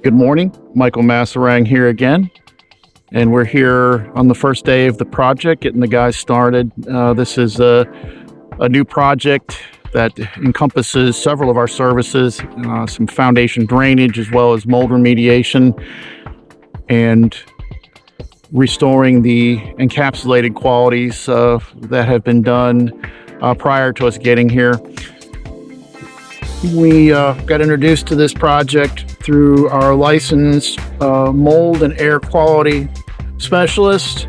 Good morning, Michael Masserang here again, and we're here on the first day of the project, getting the guys started. This is a new project that encompasses several of our services, some foundation drainage as well as mold remediation and restoring the encapsulated qualities that have been done prior to us getting here. We got introduced to this project through our licensed mold and air quality specialist.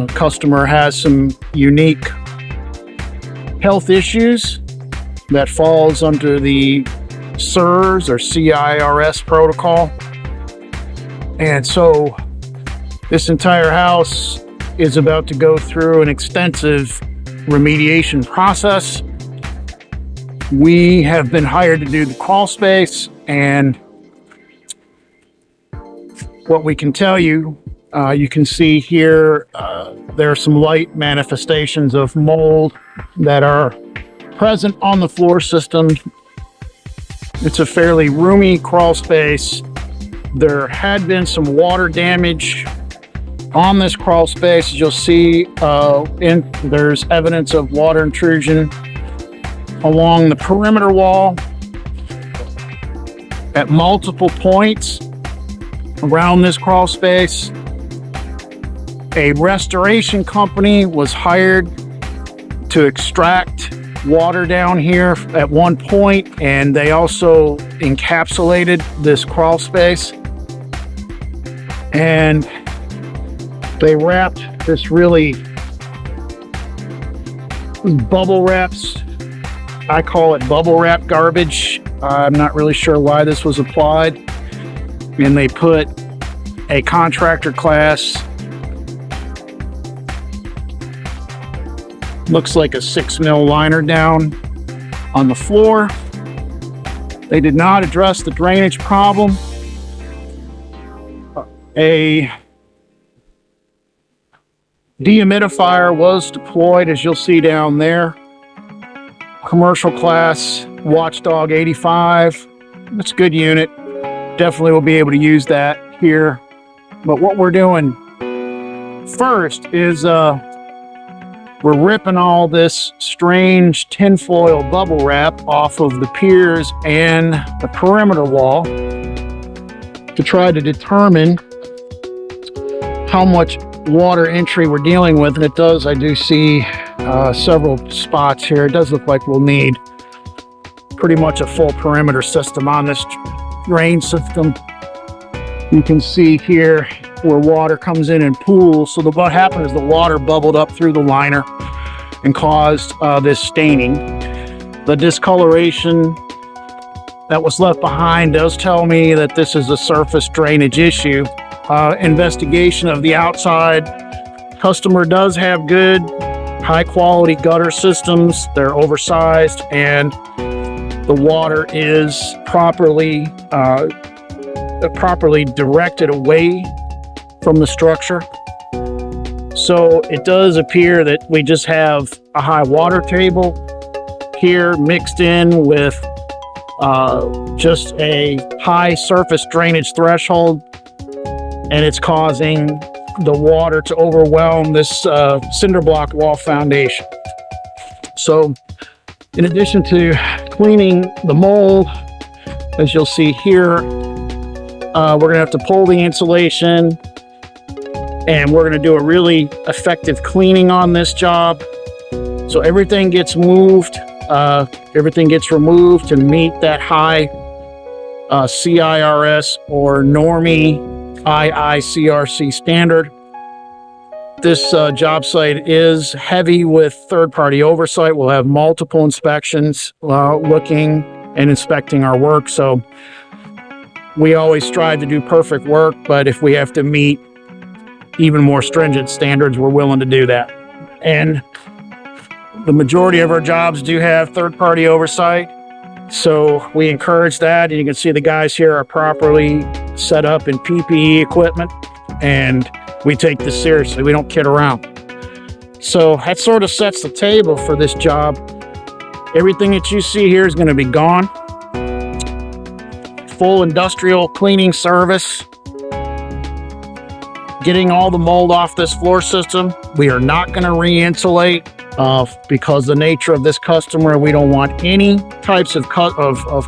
Customer has some unique health issues that falls under the CIRS or CIRS protocol. And so this entire house is about to go through an extensive remediation process. We have been hired to do the crawl space, and what we can tell you, you can see here, there are some light manifestations of mold that are present on the floor system. It's a fairly roomy crawl space. There had been some water damage on this crawl space. As you'll see, there's evidence of water intrusion along the perimeter wall at multiple points around this crawl space. A restoration company was hired to extract water down here at one point, and they also encapsulated this crawl space, and they wrapped this really bubble wraps. I call it bubble wrap garbage. I'm not really sure why this was applied. And they put a contractor class, looks like a 6mm liner down on the floor. They did not address the drainage problem. A dehumidifier was deployed, as you'll see down there. Commercial class Watchdog 85. It's a good unit. Definitely will be able to use that here. But what we're doing first is we're ripping all this strange tinfoil bubble wrap off of the piers and the perimeter wall to try to determine how much water entry we're dealing with. And it does, I do see several spots here. It does look like we'll need pretty much a full perimeter system on this drain system. You can see here where water comes in and pools. So what happened is the water bubbled up through the liner and caused this staining. The discoloration that was left behind does tell me that this is a surface drainage issue. Investigation of the outside. Customer does have good high quality gutter systems. They're oversized, and the water is properly directed away from the structure. So it does appear that we just have a high water table here mixed in with just a high surface drainage threshold, and it's causing the water to overwhelm this cinder block wall foundation. So in addition to cleaning the mold, as you'll see here, we're gonna have to pull the insulation, and we're gonna do a really effective cleaning on this job. So everything gets moved, everything gets removed to meet that high CIRS or NORMI IICRC standard. This job site is heavy with third-party oversight. We'll have multiple inspections looking and inspecting our work. So we always strive to do perfect work, but if we have to meet even more stringent standards, we're willing to do that. And the majority of our jobs do have third-party oversight, so we encourage that. And you can see the guys here are properly set up in PPE equipment, and we take this seriously. We don't kid around. So that sort of sets the table for this job. Everything that you see here is going to be gone. full industrial cleaning service, getting all the mold off this floor system. We are not going to re-insulate because the nature of this customer, we don't want any types of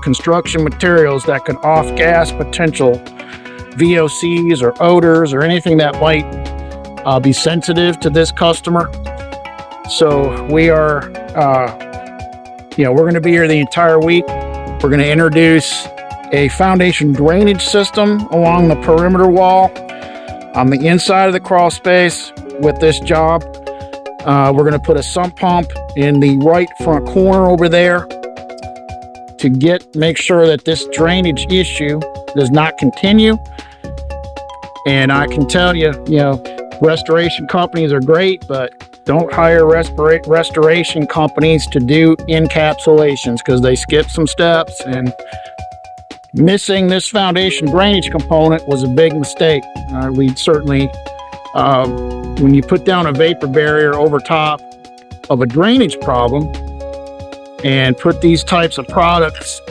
construction materials that could off-gas potential VOCs or odors or anything that might be sensitive to this customer. So we are, we're going to be here the entire week. We're going to introduce a foundation drainage system along the perimeter wall on the inside of the crawl space with this job. We're going to put a sump pump in the right front corner over there to make sure that this drainage issue does not continue. And I can tell you, restoration companies are great, but don't hire restoration companies to do encapsulations because they skip some steps, and missing this foundation drainage component was a big mistake. We'd certainly, when you put down a vapor barrier over top of a drainage problem and put these types of products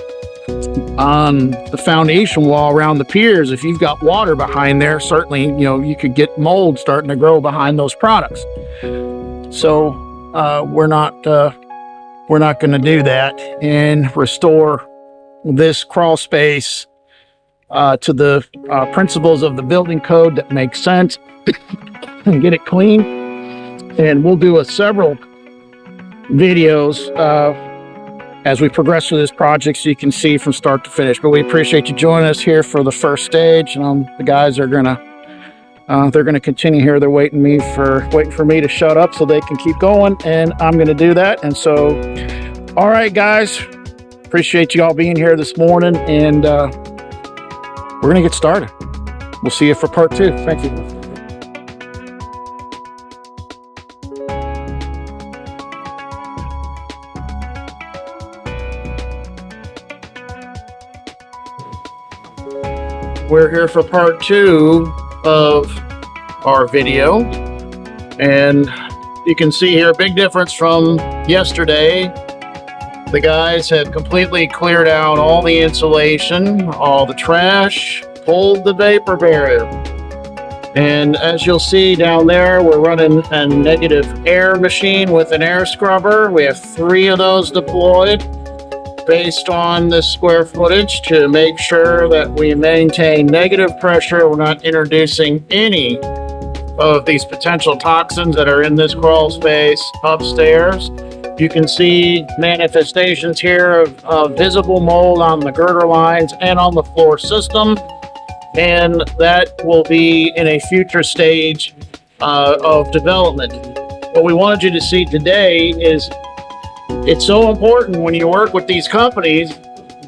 on the foundation wall around the piers, if you've got water behind there, certainly, you could get mold starting to grow behind those products. So we're not going to do that and restore this crawl space to the principles of the building code that make sense and get it clean. And we'll do several videos as we progress through this project so you can see from start to finish. But we appreciate you joining us here for the first stage. The guys are gonna continue here. They're waiting for me to shut up so they can keep going, and I'm gonna do that. And so, all right, guys, appreciate you all being here this morning, and we're gonna get started. We'll see you for part 2. Thank you. We're here for part 2 of our video, and you can see here a big difference from yesterday. The guys have completely cleared out all the insulation, all the trash, pulled the vapor barrier. And as you'll see down there, we're running a negative air machine with an air scrubber. We have 3 of those deployed based on the square footage to make sure that we maintain negative pressure. We're not introducing any of these potential toxins that are in this crawl space upstairs. You can see manifestations here of visible mold on the girder lines and on the floor system, and that will be in a future stage of development. What we wanted you to see today is it's so important when you work with these companies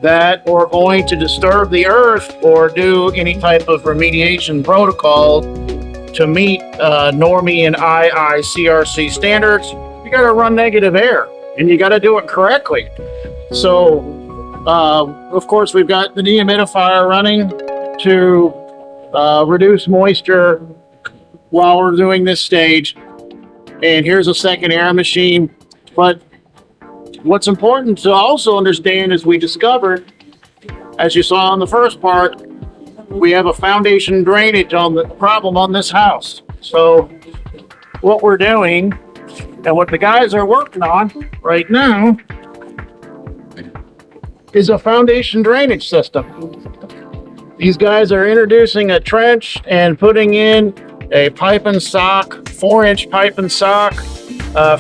that are going to disturb the earth or do any type of remediation protocol to meet NORMI and IICRC standards. You got to run negative air, and you got to do it correctly. So, of course, we've got the dehumidifier running to reduce moisture while we're doing this stage. And here's a second air machine. But what's important to also understand is we discovered, as you saw in the first part, we have a foundation drainage problem on this house. So what we're doing and what the guys are working on right now is a foundation drainage system. These guys are introducing a trench and putting in a pipe and sock, 4-inch pipe and sock,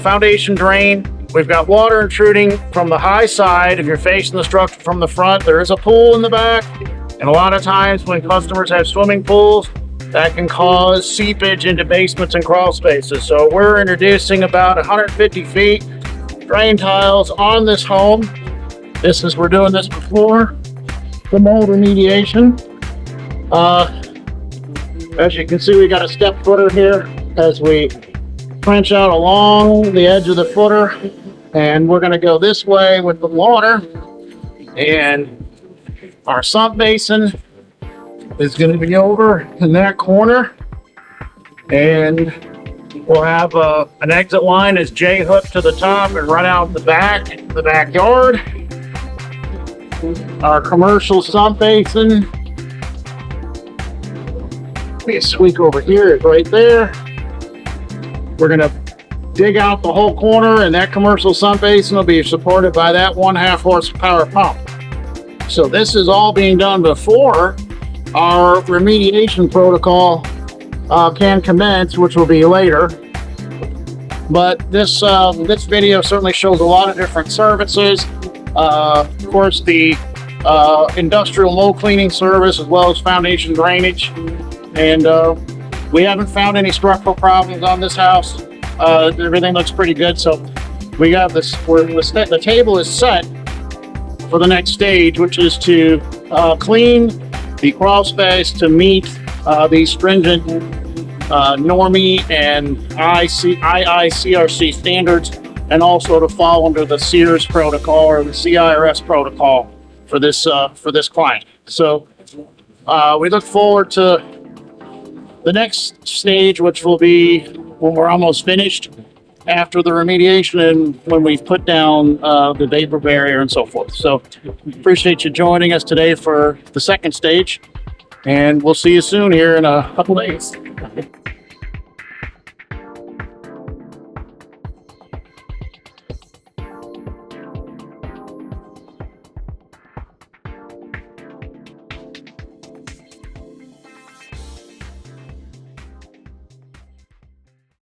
foundation drain. We've got water intruding from the high side. If you're facing the structure from the front, there is a pool in the back. And a lot of times when customers have swimming pools, that can cause seepage into basements and crawl spaces. So we're introducing about 150 feet drain tiles on this home. We're doing this before the mold remediation. As you can see, we got a step footer here as we trench out along the edge of the footer, and we're going to go this way with the water, and our sump basin is going to be over in that corner, and we'll have an exit line as J hook to the top and run out the backyard. our commercial sump basin. Let me squeak over here, it's right there. We're gonna dig out the whole corner, and that commercial sump basin will be supported by that 1/2 horsepower pump. So this is all being done before our remediation protocol can commence, which will be later. But this video certainly shows a lot of different services. Of course, the industrial mold cleaning service, as well as foundation drainage. And we haven't found any structural problems on this house. Everything looks pretty good. So we got this, the table is set for the next stage, which is to clean the crawl space to meet the stringent NORMI and IICRC standards, and also to fall under the SEERS protocol or the CIRS protocol for this client. So we look forward to the next stage, which will be when we're almost finished after the remediation and when we've put down the vapor barrier and so forth. So appreciate you joining us today for the second stage, and we'll see you soon here in a couple days.